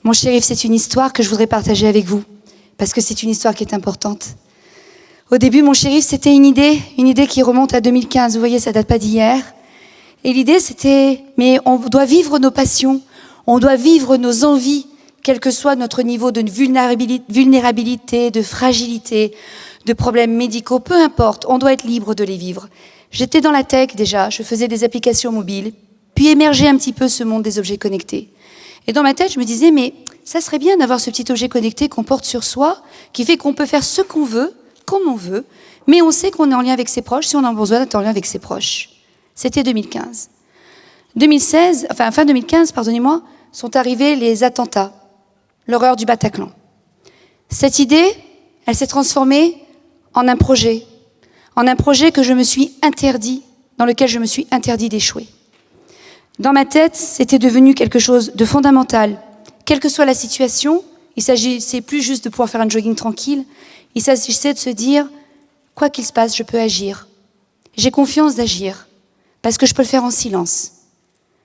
Mon shérif, c'est une histoire que je voudrais partager avec vous, parce que c'est une histoire qui est importante. Au début, mon shérif, c'était une idée qui remonte à 2015. Vous voyez, ça date pas d'hier. Et l'idée, c'était, mais on doit vivre nos passions, on doit vivre nos envies, quel que soit notre niveau de vulnérabilité, de fragilité, de problèmes médicaux, peu importe, on doit être libre de les vivre. J'étais dans la tech déjà, je faisais des applications mobiles, puis émergeait un petit peu ce monde des objets connectés. Et dans ma tête, je me disais, mais ça serait bien d'avoir ce petit objet connecté qu'on porte sur soi, qui fait qu'on peut faire ce qu'on veut, comme on veut, mais on sait qu'on est en lien avec ses proches, si on a besoin d'être en lien avec ses proches. C'était 2015. 2016, enfin fin 2015, pardonnez-moi, sont arrivés les attentats, l'horreur du Bataclan. Cette idée, elle s'est transformée en un projet que je me suis interdit, dans lequel je me suis interdit d'échouer. Dans ma tête, c'était devenu quelque chose de fondamental. Quelle que soit la situation, il s'agissait plus juste de pouvoir faire un jogging tranquille, il s'agissait de se dire, quoi qu'il se passe, je peux agir. J'ai confiance d'agir, parce que je peux le faire en silence,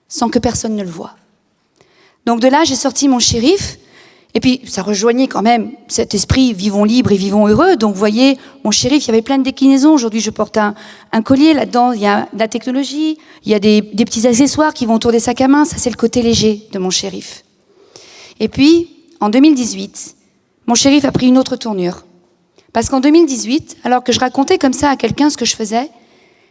sans que personne ne le voie. Donc de là, j'ai sorti mon shérif, et puis ça rejoignait quand même cet esprit « vivons libres et vivons heureux ». Donc vous voyez, mon shérif, il y avait plein de déclinaisons. Aujourd'hui, je porte un collier, là-dedans, il y a de la technologie, il y a des petits accessoires qui vont autour des sacs à main. Ça, c'est le côté léger de mon shérif. Et puis, en 2018, mon shérif a pris une autre tournure. Parce qu'en 2018, alors que je racontais comme ça à quelqu'un ce que je faisais,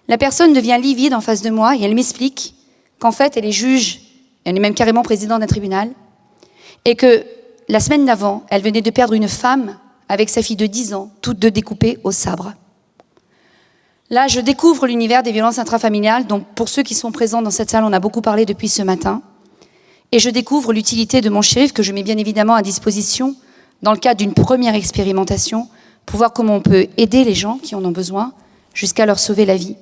la personne devient livide en face de moi et elle m'explique qu'en fait, elle est juge, elle est même carrément présidente d'un tribunal, et que la semaine d'avant, elle venait de perdre une femme avec sa fille de 10 ans, toutes deux découpées au sabre. Là, je découvre l'univers des violences intrafamiliales, dont pour ceux qui sont présents dans cette salle, on a beaucoup parlé depuis ce matin. Et je découvre l'utilité de mon shérif, que je mets bien évidemment à disposition, dans le cadre d'une première expérimentation, pour voir comment on peut aider les gens qui en ont besoin, jusqu'à leur sauver la vie.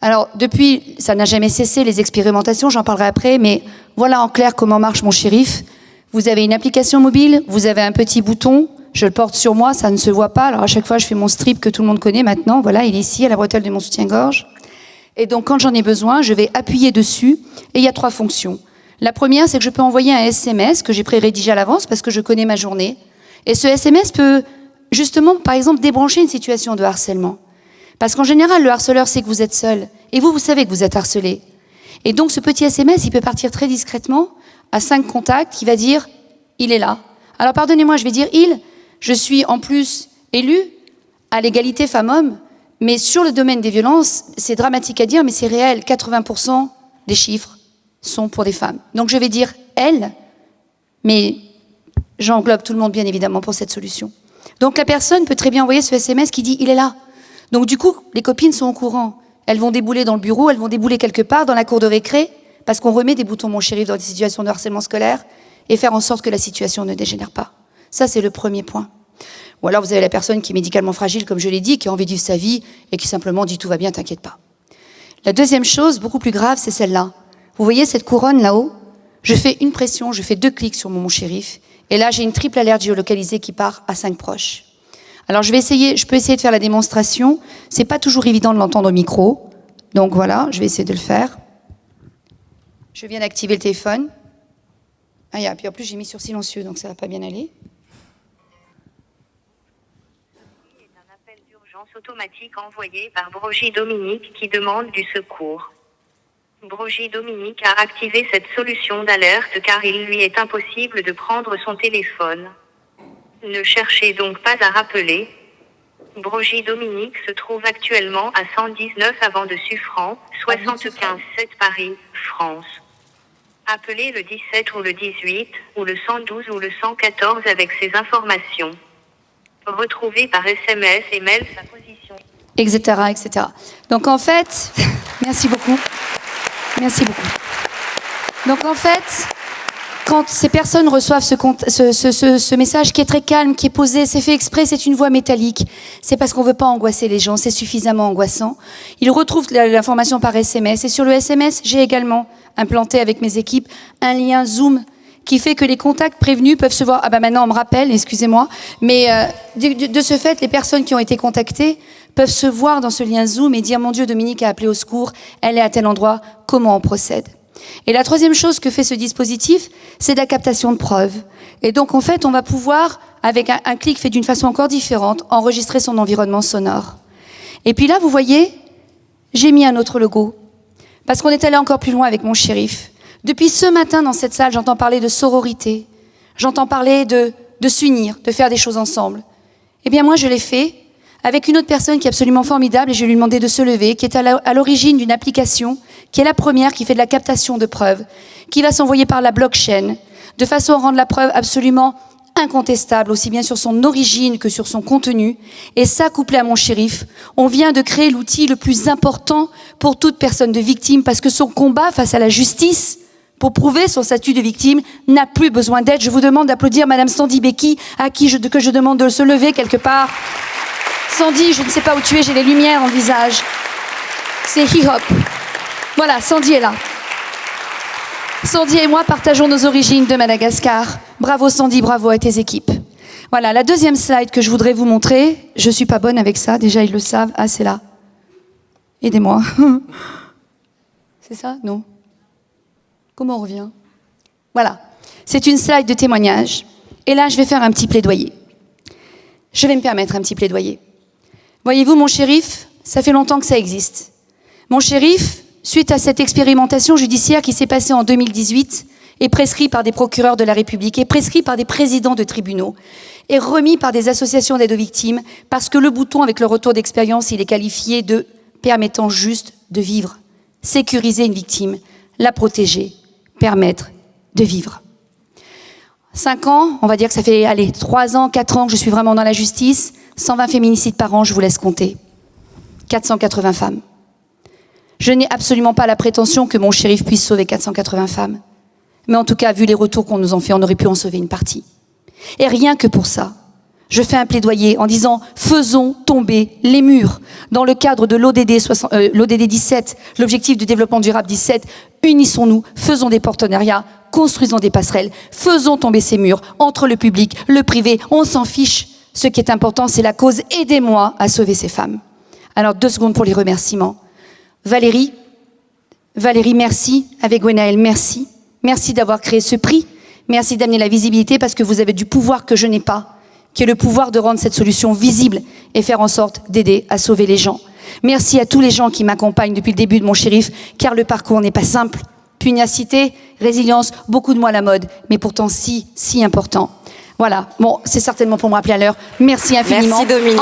Alors, depuis, ça n'a jamais cessé, les expérimentations, j'en parlerai après, mais voilà en clair comment marche mon shérif. Vous avez une application mobile, vous avez un petit bouton, je le porte sur moi, ça ne se voit pas. Alors à chaque fois, je fais mon strip que tout le monde connaît maintenant. Voilà, il est ici, à la bretelle de mon soutien-gorge. Et donc, quand j'en ai besoin, je vais appuyer dessus. Et il y a 3 fonctions. La première, c'est que je peux envoyer un SMS que j'ai pré-rédigé à l'avance parce que je connais ma journée. Et ce SMS peut, justement, par exemple, débrancher une situation de harcèlement. Parce qu'en général, le harceleur sait que vous êtes seul. Et vous savez que vous êtes harcelé. Et donc, ce petit SMS, il peut partir très discrètement à 5 contacts qui va dire « il est là ». Alors pardonnez-moi, je vais dire « il ». Je suis en plus élue à l'égalité femmes-hommes, mais sur le domaine des violences, c'est dramatique à dire, mais c'est réel. 80% des chiffres sont pour des femmes. Donc je vais dire « elle », mais j'englobe tout le monde bien évidemment pour cette solution. Donc la personne peut très bien envoyer ce SMS qui dit « il est là ». Donc du coup, les copines sont au courant. Elles vont débouler dans le bureau, elles vont débouler quelque part dans la cour de récré, parce qu'on remet des boutons mon shérif dans des situations de harcèlement scolaire et faire en sorte que la situation ne dégénère pas. Ça, c'est le premier point. Ou alors vous avez la personne qui est médicalement fragile, comme je l'ai dit, qui a envie de vivre sa vie et qui simplement dit « tout va bien, t'inquiète pas ». La deuxième chose, beaucoup plus grave, c'est celle-là. Vous voyez cette couronne là-haut? Je fais une pression, je fais 2 clics sur mon shérif et là, j'ai une triple alerte géolocalisée qui part à 5 proches. Alors je peux essayer de faire la démonstration. C'est pas toujours évident de l'entendre au micro. Donc voilà, je vais essayer de le faire. Je viens d'activer le téléphone. Ah, puis en plus, j'ai mis sur silencieux, donc ça va pas bien aller. C'est un appel d'urgence automatique envoyé par Brogy Dominique qui demande du secours. Brogy Dominique a activé cette solution d'alerte car il lui est impossible de prendre son téléphone. Ne cherchez donc pas à rappeler. Brogy Dominique se trouve actuellement à 119 avant de Suffran, 75 7 Paris, France. Appelez le 17 ou le 18, ou le 112 ou le 114 avec ces informations. Retrouvez par SMS et mail sa position. Etc., etc. Donc en fait, merci beaucoup. Merci beaucoup. Donc en fait, quand ces personnes reçoivent ce message qui est très calme, qui est posé, c'est fait exprès, c'est une voix métallique, c'est parce qu'on ne veut pas angoisser les gens, c'est suffisamment angoissant. Ils retrouvent l'information par SMS. Et sur le SMS, j'ai également implanté avec mes équipes un lien Zoom qui fait que les contacts prévenus peuvent se voir. Ah ben maintenant on me rappelle, excusez-moi, mais de ce fait, les personnes qui ont été contactées peuvent se voir dans ce lien Zoom et dire « Mon Dieu, Dominique a appelé au secours, elle est à tel endroit, comment on procède ?» Et la troisième chose que fait ce dispositif, c'est de la captation de preuves. Et donc, en fait, on va pouvoir, avec un clic fait d'une façon encore différente, enregistrer son environnement sonore. Et puis là, vous voyez, j'ai mis un autre logo. Parce qu'on est allé encore plus loin avec mon shérif. Depuis ce matin, dans cette salle, j'entends parler de sororité. J'entends parler de s'unir, de faire des choses ensemble. Eh bien, moi, je l'ai fait avec une autre personne qui est absolument formidable et je lui ai demandé de se lever, qui est à l'origine d'une application, qui est la première, qui fait de la captation de preuves, qui va s'envoyer par la blockchain, de façon à rendre la preuve absolument incontestable, aussi bien sur son origine que sur son contenu. Et ça, couplé à mon shérif, on vient de créer l'outil le plus important pour toute personne de victime, parce que son combat face à la justice, pour prouver son statut de victime, n'a plus besoin d'aide. Je vous demande d'applaudir Madame Sandy Becky, à qui que je demande de se lever quelque part. Sandy, je ne sais pas où tu es, j'ai les lumières dans le visage. C'est hip-hop. Voilà, Sandy est là. Sandy et moi partageons nos origines de Madagascar. Bravo Sandy, bravo à tes équipes. Voilà, la deuxième slide que je voudrais vous montrer. Je suis pas bonne avec ça, déjà ils le savent. Ah, c'est là. Aidez-moi. C'est ça? Non. Comment on revient? Voilà. C'est une slide de témoignage. Et là, je vais faire un petit plaidoyer. Je vais me permettre un petit plaidoyer. Voyez-vous, mon shérif, ça fait longtemps que ça existe. Mon shérif, suite à cette expérimentation judiciaire qui s'est passée en 2018, est prescrit par des procureurs de la République, est prescrit par des présidents de tribunaux, est remis par des associations d'aide aux victimes, parce que le bouton, avec le retour d'expérience, il est qualifié de permettant juste de vivre, sécuriser une victime, la protéger, permettre de vivre. 5 ans, on va dire que ça fait, 3 ans, 4 ans que je suis vraiment dans la justice, 120 féminicides par an, je vous laisse compter. 480 femmes. Je n'ai absolument pas la prétention que mon shérif puisse sauver 480 femmes. Mais en tout cas, vu les retours qu'on nous en fait, on aurait pu en sauver une partie. Et rien que pour ça, je fais un plaidoyer en disant « Faisons tomber les murs ». Dans le cadre de l'ODD 17, l'objectif de développement durable 17, unissons-nous, faisons des partenariats, construisons des passerelles, faisons tomber ces murs entre le public, le privé, on s'en fiche. Ce qui est important, c'est la cause. Aidez-moi à sauver ces femmes. Alors, 2 secondes pour les remerciements. Valérie, merci. Avec Gwenaëlle, merci. Merci d'avoir créé ce prix. Merci d'amener la visibilité parce que vous avez du pouvoir que je n'ai pas, qui est le pouvoir de rendre cette solution visible et faire en sorte d'aider à sauver les gens. Merci à tous les gens qui m'accompagnent depuis le début de mon shérif, car le parcours n'est pas simple. Pugnacité, résilience, beaucoup de mots à la mode, mais pourtant si important. Voilà, bon, c'est certainement pour me rappeler à l'heure. Merci infiniment. Merci Dominique.